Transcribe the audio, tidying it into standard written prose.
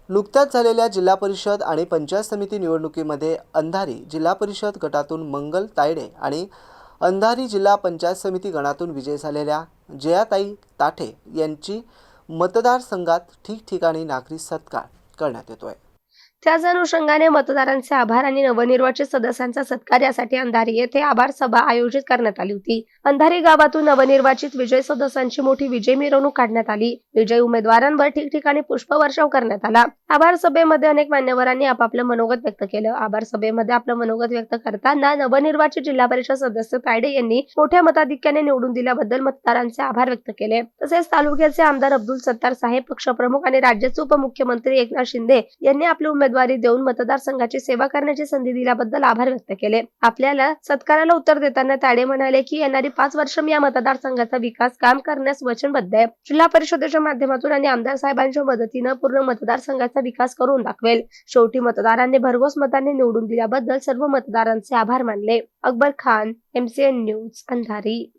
नुकत्याच झालेल्या जिल्हा परिषद आणि पंचायत समिती निवडणुकीमध्ये अंधारी जिल्हा परिषद गटातून मंगल तायडे आणि अंधारी जिल्हा पंचायत समिती गणातून विजयी झालेल्या जयाताई ताठे यांची मतदारसंघात ठिकठिकाणी नागरिक सत्कार करण्यात येतोय। त्याच अनुषंगाने मतदारांचे आभार आणि नवनिर्वाचित सदस्यांचा सत्कार यासाठी अंधारी येथे आभार सभा आयोजित करण्यात आली होती। अंधारी गावातून नवनिर्वाचित विजयी सदस्यांची मोठी विजय मिरवणूक काढण्यात आली। विजयी उमेदवारांवर ठिकठिकाणी पुष्पवर्षाव करण्यात आला। आभार सभेमध्ये अनेक मान्यवरांनी आपापलं मनोगत व्यक्त केलं। आभार सभेमध्ये आपलं मनोगत व्यक्त करताना नवनिर्वाचित जिल्हा परिषद सदस्य तायडे यांनी मोठ्या मताधिक्याने निवडून दिल्याबद्दल मतदारांचे आभार व्यक्त केले। तसेच तालुक्याचे आमदार अब्दुल सत्तार साहेब, पक्षप्रमुख आणि राज्याचे उपमुख्यमंत्री एकनाथ शिंदे यांनी आपली उमेदवारी देऊन मतदारसंघाची सेवा करण्याची संधी दिल्याबद्दल आभार व्यक्त केले। आपल्याला सत्काराला उत्तर देताना तायडे म्हणाले की येणारी 5 वर्ष मी या मतदारसंघाचा विकास काम करण्यास वचनबद्ध आहे। जिल्हा परिषदेच्या माध्यमातून आणि आमदार साहेबांच्या मदतीने पूर्ण मतदारसंघाचा विकास करून दाखवेल। शेवटी मतदारांनी भरघोस मतांनी निवडून दिल्याबद्दल सर्व मतदारांचे आभार मानले। अकबर खान, MCN न्यूज, अंधारी।